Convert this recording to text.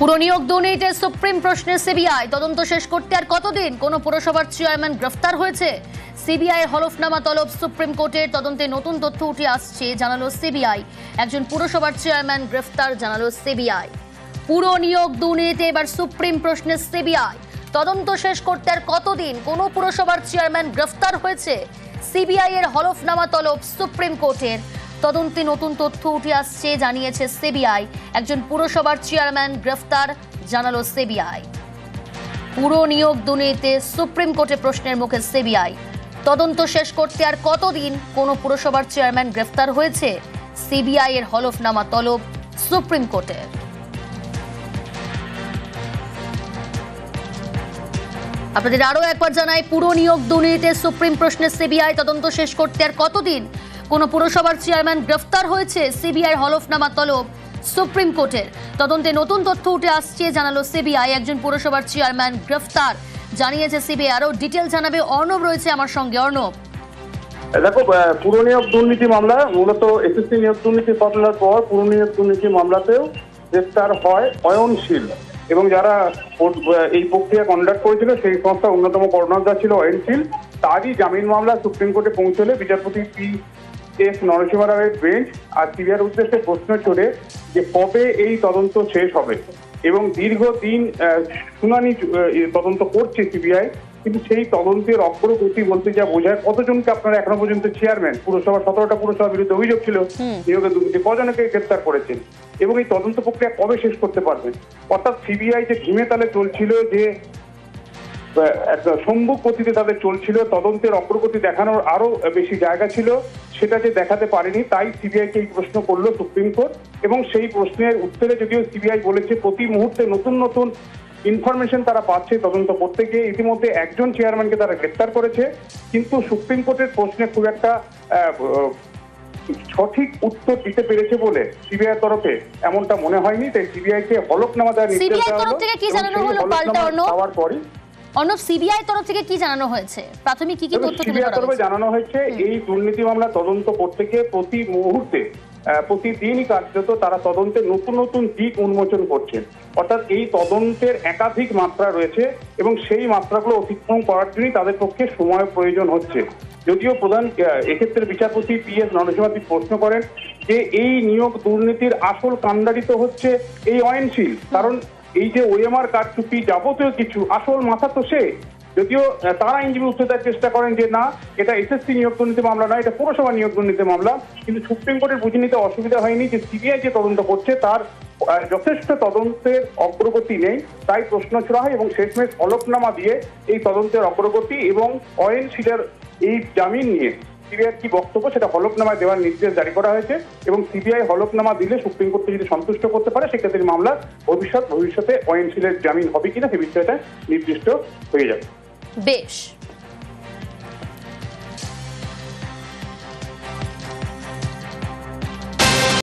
পুরনিয়োগ দুর্নীতিতে সুপ্রিম প্রশ্নে সিবিআই তদন্ত শেষ করতে আর কতদিন? কোন পুরসভার চেয়ারম্যান গ্রেফতার হয়েছে? সিবিআই হলফনামা তলব সুপ্রিম কোর্টের তদন্তে নতুন তথ্য উঠে আসছে জানালো সিবিআই। একজন পুরসভার চেয়ারম্যান গ্রেফতার জানালো সিবিআই। পুরনিয়োগ দুর্নীতিতে এবার সুপ্রিম প্রশ্নে সিবিআই তদন্ত শেষ করতে আর কতদিন? কোন পুরসভার চেয়ারম্যান গ্রেফতার হয়েছে? সিবিআই এর হলফনামা তলব সুপ্রিম কোর্টের তদন্তে নতুন তথ্য উঠে আসছে জানিয়েছে সিবিআই। একজন পুরসভার চেয়ারম্যান গ্রেফতার জানালো সিবিআই। পুরো নিয়োগ দুর্নীতিতে সুপ্রিম কোর্টে প্রশ্নের মুখে সিবিআই। তদন্ত শেষ করতে আর কতদিন? কোন পুরসভার চেয়ারম্যান গ্রেফতার হয়েছে? সিবিআই এর হলফনামা তলব সুপ্রিম কোর্টে। আপনাদের আরো একবার জানাই, পুরো নিয়োগ দুর্নীতিতে সুপ্রিম প্রশ্নে সিবিআই তদন্ত শেষ করতে আর কতদিন? কোন পুরসভার চেয়ারম্যান গ্রেফতার হয়েছে? সিবিআই হলফনামা তলব সুপ্রিম কোর্টের তদন্তে নতুন তথ্য উঠে আসছে জানালো সিবিআই। একজন পুরসভার চেয়ারম্যান গ্রেফতার জানিয়েছে সিবিআই। আরো ডিটেল জানাবে অর্ণব রয়েছে আমার সঙ্গে। অর্ণব, দেখো, পুরনিয়োগ দুর্নীতি মামলা মূলত এসএসসি নিয়োগ দুর্নীতি ঘটনার পর পুরনিয়োগ দুর্নীতি মামলাতেও গ্রেফতার হয় অয়নশীল এবং যারা এই প্রক্রিয়া কন্ডাক্ট করেছিল সেই সংস্থার অন্যতম কর্ণধার ছিল অয়নশীল। তারই জামিন মামলা সুপ্রিম কোর্টে পৌঁছলে বিচারপতি পি.এস. নরসিংহ রায়ের বেঞ্চ আর সিবিআইয়ের উদ্দেশ্যে প্রশ্ন ছড়ে যে কবে এই তদন্ত শেষ হবে এবং দীর্ঘদিন শুনানি তদন্ত করছে সিবিআই, কিন্তু সেই তদন্তের অগ্রগতি বলতে যা বোঝায়, কতজনকে আপনারা এখনো পর্যন্ত চেয়ারম্যান পুরসভা 17টা পুরসভার বিরুদ্ধে অভিযোগ ছিল নিয়োগের দুর্নীতি, কজনকে গ্রেফতার করেছেন এবং এই তদন্ত প্রক্রিয়া কবে শেষ করতে পারবেন? অর্থাৎ সিবিআই যে ধিমে তালে চলছিল, যে একটা সম্মুখ গতিতে তাদের চলছিল, তদন্তের অগ্রগতি দেখানোর আরো বেশি জায়গা ছিল, সেটা যে দেখাতে পারেনি, তাই সিবিআইকে এই প্রশ্ন করলো সুপ্রিম কোর্ট। এবং সেই প্রশ্নের উত্তরে যদিও সিবিআই বলেছে প্রতি মুহূর্তে নতুন নতুন ইনফরমেশন তারা পাচ্ছে তদন্ত করতে গিয়ে। ইতিমধ্যে একজন চেয়ারম্যানকে তারা গ্রেফতার করেছে, কিন্তু সুপ্রিম কোর্টের প্রশ্নে খুব একটা সঠিক উত্তর দিতে পেরেছে বলে সিবিআই তরফে এমনটা মনে হয়নি। তাই সিবিআই কে হলফনামা দেওয়ার নির্দেশ দেওয়া হলো। অর্ণব, সিবিআই তরফ থেকে কি জানানো হয়েছে? প্রাথমিক কি তথ্য সিবিআই তরফে জানানো হয়েছে এই দুর্নীতি মামলা তদন্ত করতে গিয়ে প্রতি মুহূর্তে প্রতিদিনই কার্যত তারা তদন্তের নতুন নতুন দিক উন্মোচন করছেন। অর্থাৎ এই তদন্তের একাধিক মাত্রা রয়েছে এবং সেই মাত্রাগুলো অতিক্রম করার জন্যই তাদের পক্ষে সময় প্রয়োজন হচ্ছে। যদিও প্রধান এক্ষেত্রে বিচারপতি পি.এস. নরসিংহ প্রশ্ন করেন যে এই নিয়োগ দুর্নীতির আসল কাণ্ডারিত হচ্ছে এই অয়নশীল, কারণ এই যে ওএমআর কারচুপি যাবতীয় কিছু আসল মাথা তো সে। যদিও তারা আইনজীবী উত্তর দেওয়ার চেষ্টা করেন যে না, এটা এসএসসি নিয়োগ দুর্নীতি মামলা নয়, এটা পৌরসভা নিয়োগ দুর্নীতি মামলা। কিন্তু সুপ্রিম কোর্টের বুঝে নিতে অসুবিধা হয়নি যে সিবিআই যে তদন্ত করছে তার যথেষ্ট তদন্তের অগ্রগতি নেই, তাই প্রশ্ন ছোড়া হয় এবং শেষমেশ হলফনামা দিয়ে এই তদন্তের অগ্রগতি এবং অয়নশীলের এই জামিন নিয়ে সিবিআইয়ের কি বক্তব্য সেটা হলফনামায় দেওয়ার নির্দেশ জারি করা হয়েছে। এবং সিবিআই হলফনামা দিলে সুপ্রিম কোর্টকে যদি সন্তুষ্ট করতে পারে সেক্ষেত্রে মামলা ভবিষ্যতে অয়নশীলের জামিন হবে কিনা সে বিষয়টা নির্দিষ্ট হয়ে যাবে। বেশ।